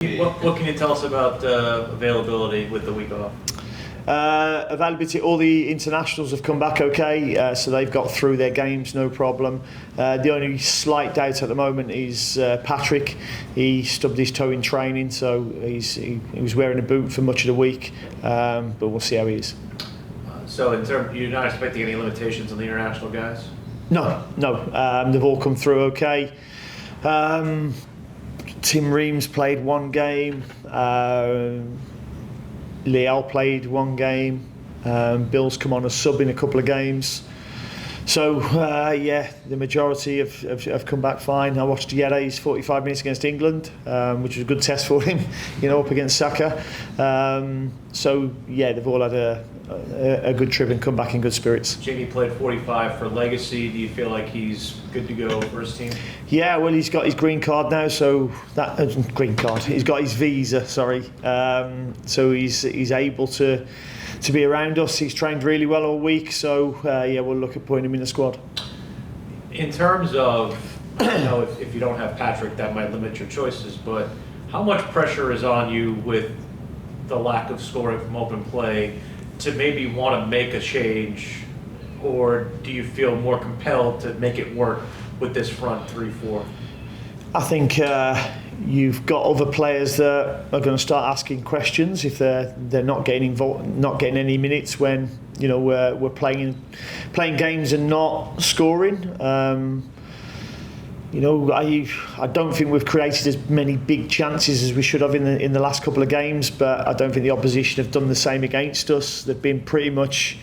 What can you tell us about availability with the week off? Availability, all the internationals have come back okay, so they've got through their games no problem. The only slight doubt at the moment is Patrick. He stubbed his toe in training, so he was wearing a boot for much of the week, but we'll see how he is. So in terms, you're not expecting any limitations on the international guys? No, they've all come through okay. Tim Reams played one game. Liel played one game. Bill's come on as sub in a couple of games. So the majority have come back fine. I watched Yere's 45 minutes against England, which was a good test for him, up against Saka. They've all had a good trip and come back in good spirits. Jamie played 45 for Legacy. Do you feel like he's good to go first team? Yeah, well, he's got his green card now, so that green card. He's got his visa. Sorry, so he's able to be around us. He's trained really well all week, so we'll look at putting him in the squad. In terms of, if you don't have Patrick, that might limit your choices, but how much pressure is on you with the lack of scoring from open play to maybe want to make a change, or do you feel more compelled to make it work with this front 3-4? I think you've got other players that are going to start asking questions if they're not getting involved, not getting any minutes when we're playing games and not scoring. I don't think we've created as many big chances as we should have in the last couple of games, but I don't think the opposition have done the same against us. They've been pretty much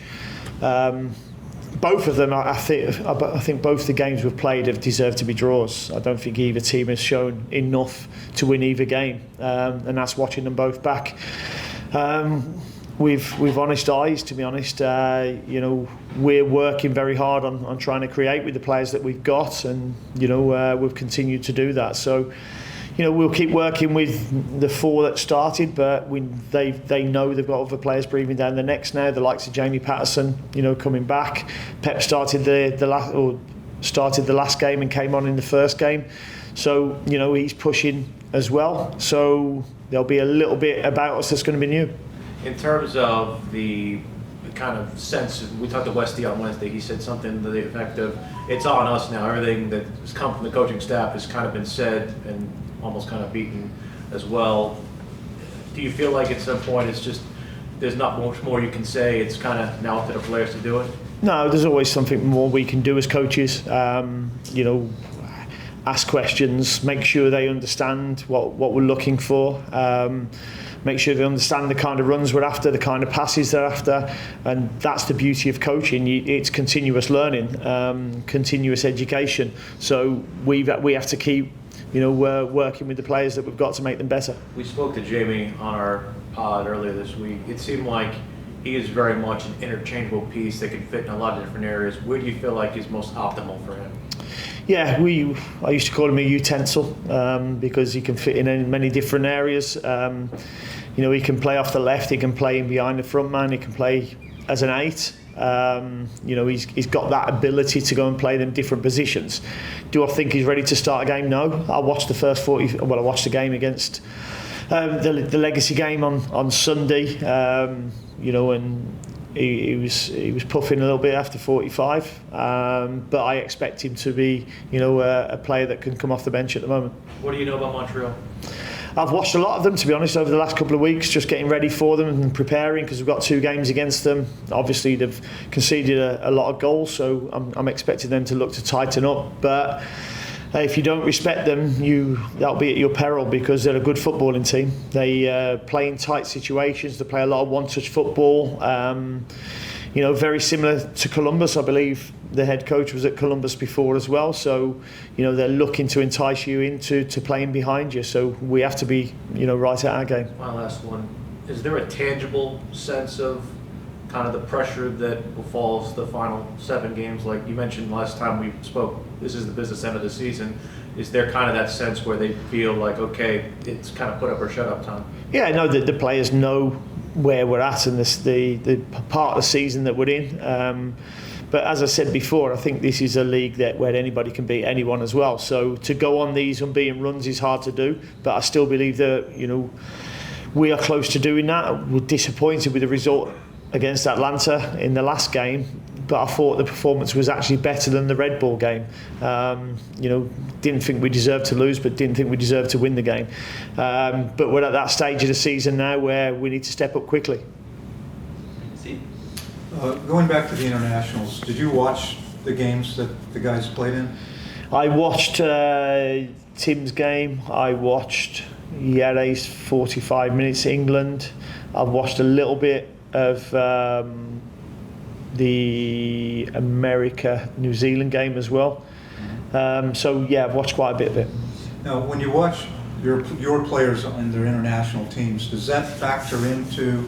both of them. I think both the games we've played have deserved to be draws. I don't think either team has shown enough to win either game, and that's watching them both back. With honest eyes, to be honest, we're working very hard on trying to create with the players that we've got, and we've continued to do that. So, we'll keep working with the four that started, but they know they've got other players breathing down their necks now. The likes of Jamie Patterson, coming back. Pep started the last game and came on in the first game, so he's pushing as well. So there'll be a little bit about us that's going to be new. In terms of the kind of sense, we talked to Westy on Wednesday, he said something to the effect of, it's on us now, everything that has come from the coaching staff has kind of been said and almost kind of beaten as well. Do you feel like at some point it's just, there's not much more you can say, it's kind of now up to the players to do it? No, there's always something more we can do as coaches. Ask questions, make sure they understand what we're looking for. Make sure they understand the kind of runs we're after, the kind of passes they're after, and that's the beauty of coaching. It's continuous learning, continuous education. So we have to keep, working with the players that we've got to make them better. We spoke to Jamie on our pod earlier this week. It seemed like he is very much an interchangeable piece that can fit in a lot of different areas. Where do you feel like is most optimal for him? Yeah, I used to call him a utensil because he can fit in many different areas. He can play off the left, he can play in behind the front man, he can play as an 8. He's got that ability to go and play them different positions. Do I think he's ready to start a game? No. I watched I watched the game against the Legacy game on Sunday. And he was puffing a little bit after 45, but I expect him to be, a player that can come off the bench at the moment. What do you know about Montreal? I've watched a lot of them, to be honest, over the last couple of weeks, just getting ready for them and preparing because we've got 2 games against them. Obviously, they've conceded a lot of goals, so I'm expecting them to look to tighten up. But if you don't respect them, that'll be at your peril because they're a good footballing team. They play in tight situations. They play a lot of one-touch football. Very similar to Columbus. I believe the head coach was at Columbus before as well. So, they're looking to entice you into playing behind you. So we have to be, right at our game. My last one. Is there a tangible sense of kind of the pressure that befalls the final 7 games? Like you mentioned last time we spoke, this is the business end of the season. Is there kind of that sense where they feel like, okay, it's kind of put up or shut up time? Yeah, no, the players know where we're at and the part of the season that we're in. But as I said before, I think this is a league where anybody can beat anyone as well. So to go on these unbeaten runs is hard to do. But I still believe that, we are close to doing that. We're disappointed with the result against Atlanta in the last game, but I thought the performance was actually better than the Red Bull game. Didn't think we deserved to lose, but didn't think we deserved to win the game. But we're at that stage of the season now where we need to step up quickly. Going back to the internationals, did you watch the games that the guys played in? I watched Tim's game. I watched Yere's 45 minutes England. I've watched a little bit of the America-New Zealand game as well. I've watched quite a bit of it. Now, when you watch your players and their international teams, does that factor into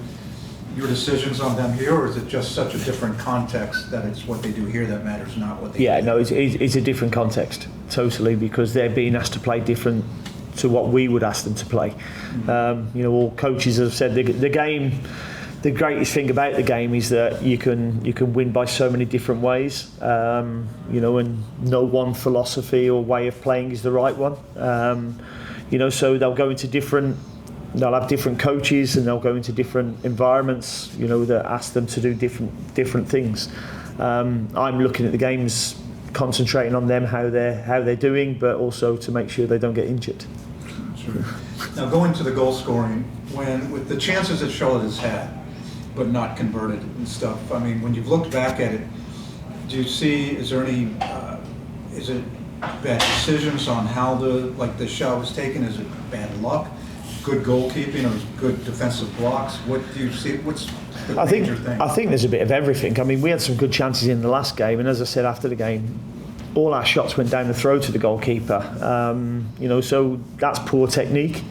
your decisions on them here, or is it just such a different context that it's what they do here that matters, not what they do? Yeah, no, it's a different context, totally, because they're being asked to play different to what we would ask them to play. All coaches have said the game. The greatest thing about the game is that you can win by so many different ways, and no one philosophy or way of playing is the right one. So they'll go into they'll have different coaches and they'll go into different environments, that ask them to do different things. I'm looking at the games, concentrating on them, how they're doing, but also to make sure they don't get injured. Sure. Now, going to the goal scoring, with the chances that Charlotte has had, but not converted and stuff, I mean, when you've looked back at it, do you see, is it bad decisions on how the shot was taken? Is it bad luck, good goalkeeping, or good defensive blocks? What do you see? What's the major thing? I think there's a bit of everything. I mean, we had some good chances in the last game, and as I said after the game, all our shots went down the throat of the goalkeeper. So that's poor technique.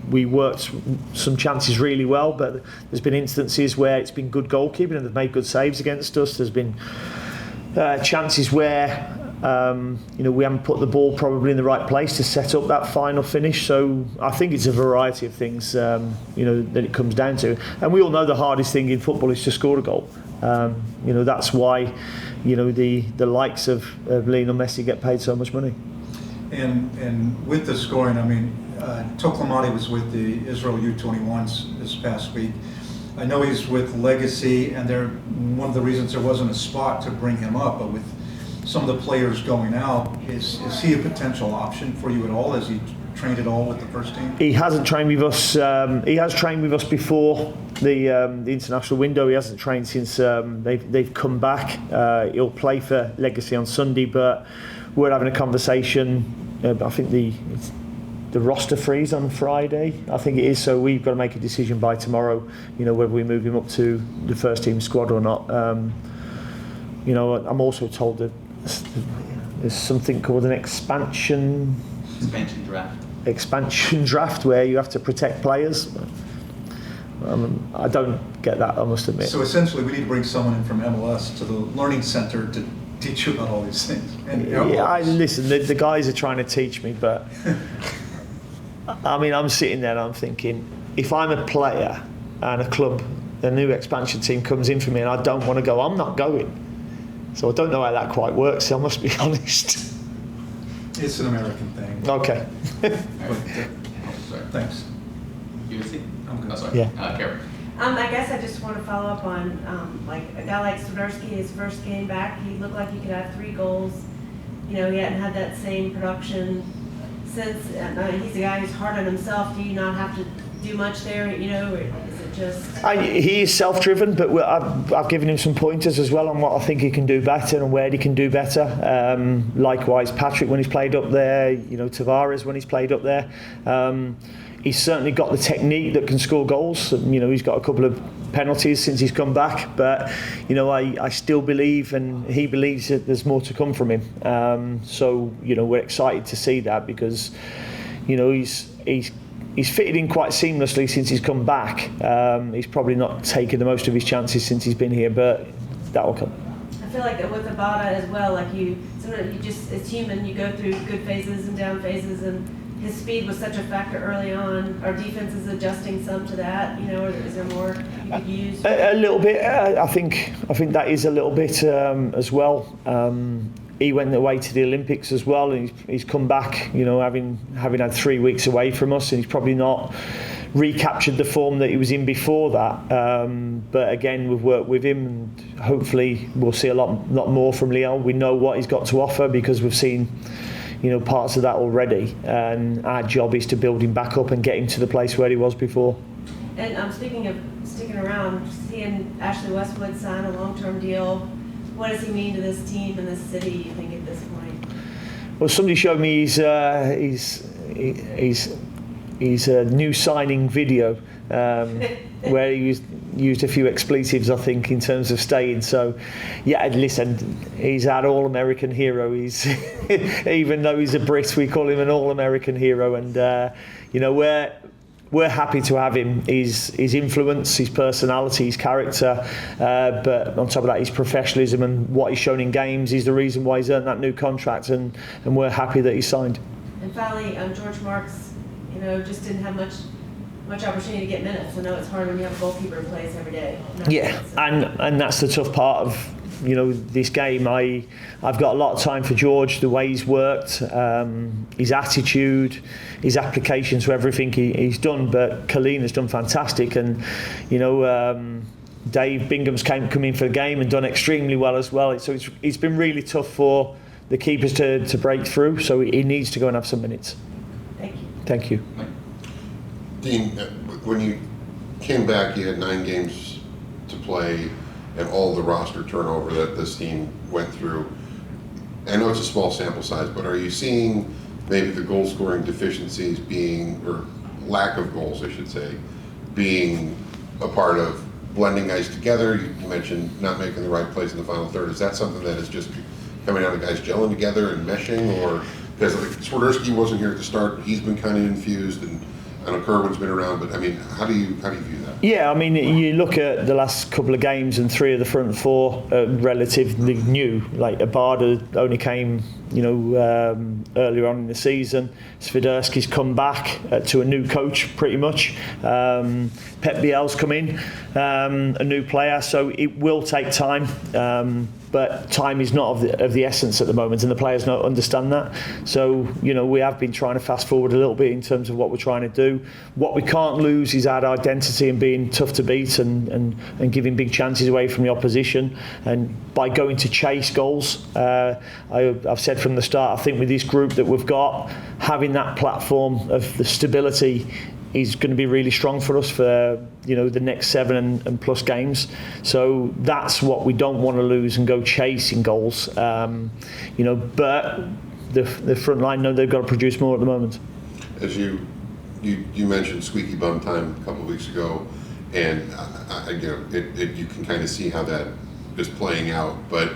We worked some chances really well, but there's been instances where it's been good goalkeeping and they've made good saves against us. There's been chances where we haven't put the ball probably in the right place to set up that final finish. So I think it's a variety of things that it comes down to. And we all know the hardest thing in football is to score a goal. That's why the likes of Lionel Messi get paid so much money. And with the scoring, I mean, Toklamati was with the Israel U21s this past week. I know he's with Legacy, and one of the reasons there wasn't a spot to bring him up, but with some of the players going out, is he a potential option for you at all? Has he trained at all with the first team? He hasn't trained with us. He has trained with us before the international window. He hasn't trained since they've come back. He'll play for Legacy on Sunday, but we're having a conversation. I think the roster freeze on Friday, I think it is. So we've got to make a decision by tomorrow. Whether we move him up to the first team squad or not. I'm also told that there's something called an expansion draft where you have to protect players. I don't get that, I must admit. So essentially, we need to bring someone in from MLS to the learning center to teach you about all these things. Listen, the guys are trying to teach me, but I mean, I'm sitting there and I'm thinking, if I'm a player and a club, a new expansion team comes in for me and I don't want to go, I'm not going. So I don't know how that quite works, I must be honest. It's an American thing. Okay. Thanks. You see? I'm good. Oh, sorry. Yeah. Karen. I guess I just want to follow up on like a guy like Swiderski, his first game back, he looked like he could have 3 goals. He hadn't had that same production since. He's a guy who's hard on himself. Do you not have to do much there, or is it just? He is self-driven, but I've given him some pointers as well on what I think he can do better and where he can do better. Likewise, Patrick when he's played up there, Tavares when he's played up there. He's certainly got the technique that can score goals. He's got a couple of penalties since he's come back, but I still believe, and he believes that there's more to come from him. So we're excited to see that because he's fitted in quite seamlessly since he's come back. He's probably not taken the most of his chances since he's been here, but that will come. I feel like with Abada as well, like sometimes you just, it's human, you go through good phases and down phases, and his speed was such a factor early on. Our defense is adjusting some to that, you know, or is there more you could use? A little bit. I think that is a little bit as well. He went away to the Olympics as well, and he's come back, you know, having had 3 weeks away from us, and he's probably not recaptured the form that he was in before that. But again, we've worked with him, and hopefully we'll see a lot more from Leon. We know what he's got to offer because we've seen, you know, parts of that already, and our job is to build him back up and get him to the place where he was before. And speaking of sticking around, seeing Ashley Westwood sign a long-term deal, what does he mean to this team and this city, you think, at this point? Well, somebody showed me his new signing video, where he used a few expletives, I think, in terms of staying. So, yeah, listen, he's our All-American hero. He's even though he's a Brit, we call him an All-American hero, and you know, we're happy to have him. His influence, his personality, his character, but on top of that, his professionalism and what he's shown in games is the reason why he's earned that new contract, and we're happy that he signed. And finally, George Marks, you know, just didn't have much opportunity to get minutes. I know it's hard when you have a goalkeeper who plays every day. Yeah, and that's the tough part of, you know, this game. I've got a lot of time for George, the way he's worked, his attitude, his applications for everything he's done. But Colleen has done fantastic, and you know, Dave Bingham's come in for the game and done extremely well as well. So it's been really tough for the keepers to break through. So he needs to go and have some minutes. Thank you. Thank you. Dean, when you came back, you had 9 games to play and all the roster turnover that this team went through. I know it's a small sample size, but are you seeing maybe the goal scoring deficiencies being, or lack of goals, I should say, being a part of blending guys together? You mentioned not making the right plays in the final third. Is that something that is just coming out of guys gelling together and meshing, or because like Swiderski wasn't here at the start, he's been kind of infused, and I know Kerwin's been around, but I mean, how do you view that? Yeah, I mean, you look at the last couple of games, and 3 of the front 4 are relatively new. Like Abada only came, you know, earlier on in the season. Swiderski's come back to a new coach, pretty much. Pep Biel's come in, a new player, so it will take time. But time is not of the essence at the moment, and the players don't understand that. So, you know, we have been trying to fast forward a little bit in terms of what we're trying to do. What we can't lose is our identity and being tough to beat and giving big chances away from the opposition. And by going to chase goals, I've said from the start, I think with this group that we've got, having that platform of the stability is going to be really strong for us for, you know, the next 7 and plus games. So that's what we don't want to lose and go chasing goals. You know, but the front line know they've got to produce more at the moment. As you mentioned squeaky bum time a couple of weeks ago, and you know, you can kind of see how that is playing out. But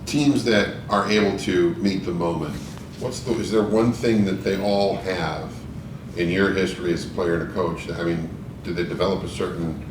teams that are able to meet the moment, is there one thing that they all have in your history as a player and a coach? I mean, did they develop a certain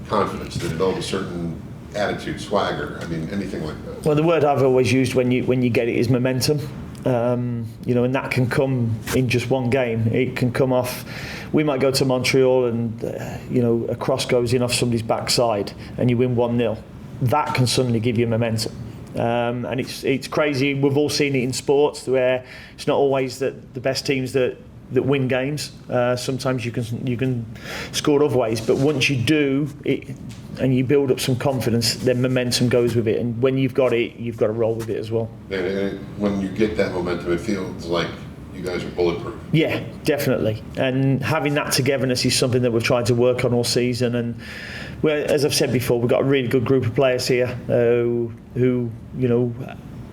confidence? Did they develop a certain attitude, swagger? I mean, anything like that? Well, the word I've always used when you get it is momentum. You know, and that can come in just one game. It can come off. We might go to Montreal and you know, a cross goes in off somebody's backside and you win 1-0. That can suddenly give you momentum. And it's crazy. We've all seen it in sports where it's not always that the best teams that win games. Sometimes you can score other ways, but once you do it and you build up some confidence, then momentum goes with it. And when you've got it, you've got to roll with it as well. And when you get that momentum, it feels like you guys are bulletproof. Yeah, definitely. And having that togetherness is something that we've tried to work on all season. And as I've said before, we've got a really good group of players here who you know,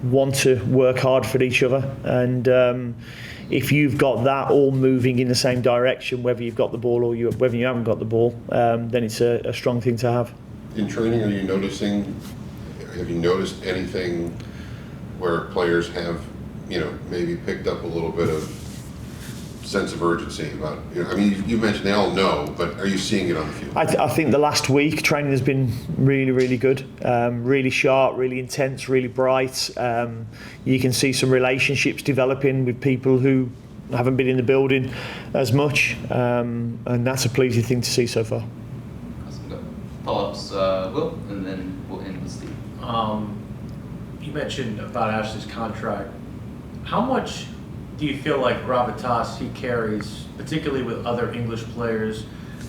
want to work hard for each other. And if you've got that all moving in the same direction, whether you've got the ball or whether you haven't got the ball, then it's a strong thing to have. In training, have you noticed anything where players have, you know, maybe picked up a little bit of sense of urgency about, you know, I mean, you mentioned they all know, but are you seeing it on the field? I think the last week training has been really, really good, really sharp, really intense, really bright. You can see some relationships developing with people who haven't been in the building as much, and that's a pleasing thing to see so far. Awesome. Follow-ups, Will, and then we'll end with Steve. You mentioned about Ashley's contract. How much do you feel like gravitas he carries, particularly with other English players,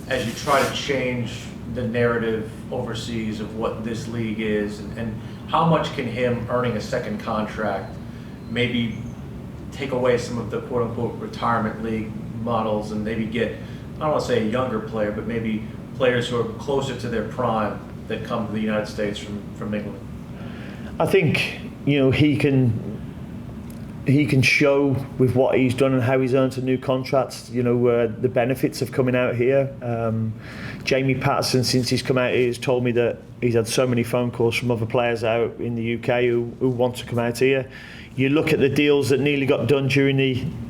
as you try to change the narrative overseas of what this league is, and how much can him earning a second contract maybe take away some of the quote-unquote retirement league models and maybe get, I don't want to say a younger player, but maybe players who are closer to their prime that come to the United States from England? I think, you know, he can show with what he's done and how he's earned a new contract, you know, the benefits of coming out here. Jamie Patterson, since he's come out here, has told me that he's had so many phone calls from other players out in the UK who want to come out here. You look at the deals that nearly got done during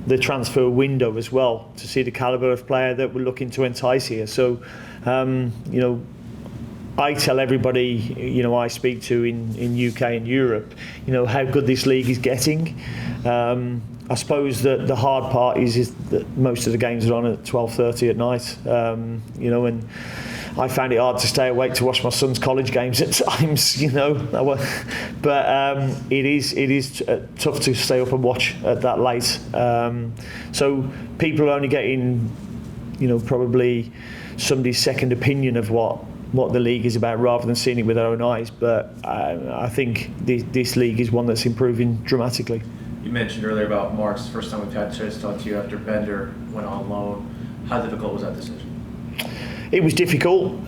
the transfer window as well, to see the calibre of player that we're looking to entice here. So, you know, I tell everybody, you know, I speak to in UK and Europe, you know, how good this league is getting. I suppose that the hard part is that most of the games are on at 12:30 at night, you know, and I found it hard to stay awake to watch my son's college games at times, you know. But it is tough to stay up and watch at that late. So people are only getting, you know, probably somebody's second opinion of what the league is about rather than seeing it with their own eyes. But I think this league is one that's improving dramatically. You mentioned earlier about Mark's the first time we've had a chance to talk to you after Bender went on loan. How difficult was that decision? It was difficult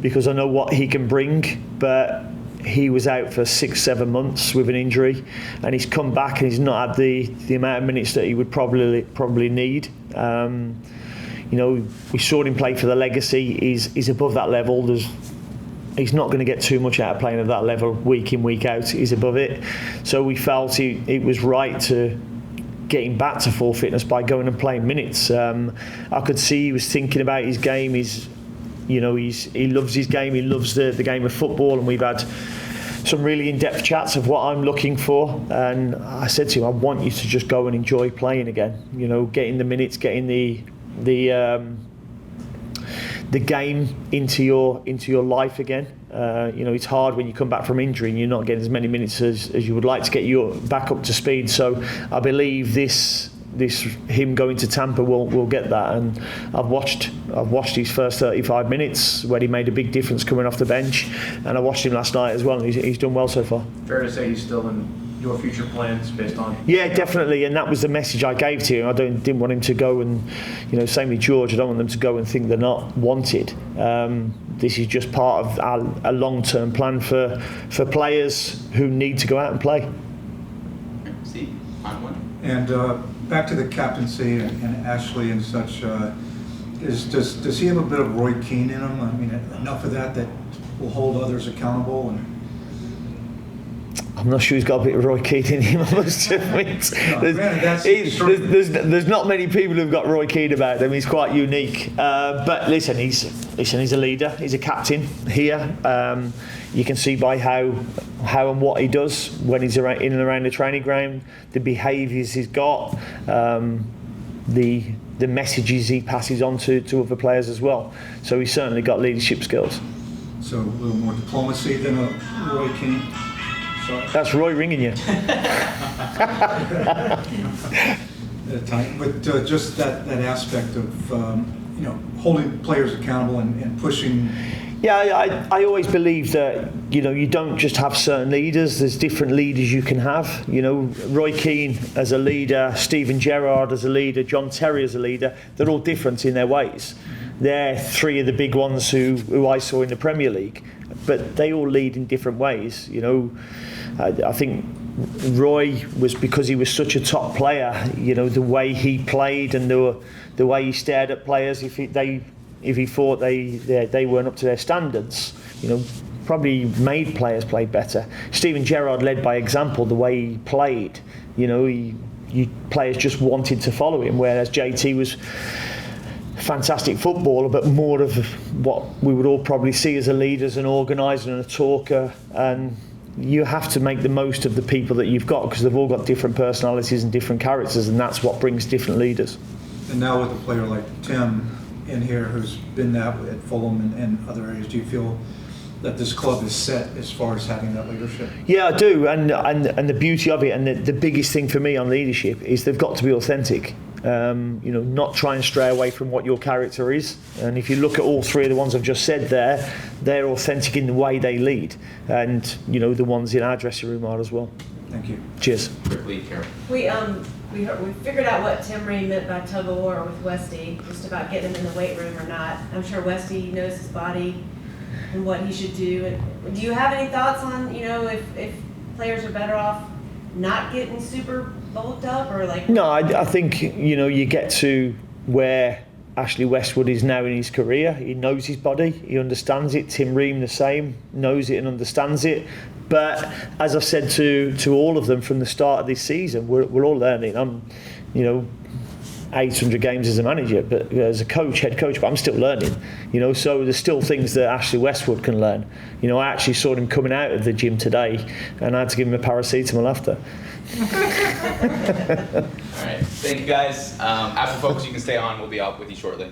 because I know what he can bring, but he was out for 6-7 months with an injury, and he's come back and he's not had the amount of minutes that he would probably need. You know, we saw him play for the Legacy. He's above that level. He's not going to get too much out of playing at that level week in, week out. He's above it. So we felt it was right to get him back to full fitness by going and playing minutes. I could see he was thinking about his game. He loves his game. He loves the game of football, and we've had some really in-depth chats of what I'm looking for. And I said to him, I want you to just go and enjoy playing again. You know, getting the minutes, getting the game into your life again. You know, it's hard when you come back from injury and you're not getting as many minutes as you would like to get you back up to speed. So I believe him going to Tampa will get that. And I've watched his first 35 minutes where he made a big difference coming off the bench, and I watched him last night as well, and he's done well so far. Fair to say he's still in your future plans based on? Yeah, definitely, and that was the message I gave to him. I didn't want him to go and, you know, same with George, I don't want them to go and think they're not wanted. This is just part of a long-term plan for players who need to go out and play. Steve, final one. And back to the captaincy and Ashley and such, does he have a bit of Roy Keane in him? I mean, enough of that will hold others accountable? And I'm not sure he's got a bit of Roy Keane in him, I must admit. There's not many people who've got Roy Keane about them. He's quite unique. But listen, he's a leader. He's a captain here. You can see by how and what he does when he's in and around the training ground, the behaviours he's got, the messages he passes on to other players as well. So he's certainly got leadership skills. So a little more diplomacy than a Roy Keane. That's Roy ringing you. But just that aspect of you know, holding players accountable and pushing. Yeah, I always believe that, you know, you don't just have certain leaders. There's different leaders you can have. You know, Roy Keane as a leader, Steven Gerrard as a leader, John Terry as a leader. They're all different in their ways. They're three of the big ones who I saw in the Premier League, but they all lead in different ways. You know, I think Roy was, because he was such a top player, you know, the way he played and the way he stared at players if he thought they weren't up to their standards, you know, probably made players play better. Steven Gerrard led by example, the way he played. You know, players just wanted to follow him, whereas JT was fantastic footballer, but more of what we would all probably see as a leader, as an organiser and a talker, and you have to make the most of the people that you've got, because they've all got different personalities and different characters, and that's what brings different leaders. And now with a player like Tim in here, who's been that at Fulham and other areas, do you feel that this club is set as far as having that leadership? Yeah, I do, and the beauty of it, and the biggest thing for me on leadership is they've got to be authentic. Not try and stray away from what your character is. And if you look at all three of the ones I've just said there, they're authentic in the way they lead, and the ones in our dressing room are as well. Thank you. Cheers. Quick lead, Carol. We figured out what Tim Ream meant by tug of war with Westy, just about getting him in the weight room or not. I'm sure Westy knows his body and what he should do. And do you have any thoughts on, if players are better off not getting super bulked up, or like? No, I think you get to where Ashley Westwood is now in his career. He knows his body, he understands it. Tim Ream the same, knows it and understands it. But as I've said to all of them from the start of this season, we're all learning. I'm 800 games as a manager, but as a head coach, but I'm still learning. So there's still things that Ashley Westwood can learn. I actually saw him coming out of the gym today, and I had to give him a paracetamol after. All right, thank you guys. After Focus, you can stay on. We'll be out with you shortly.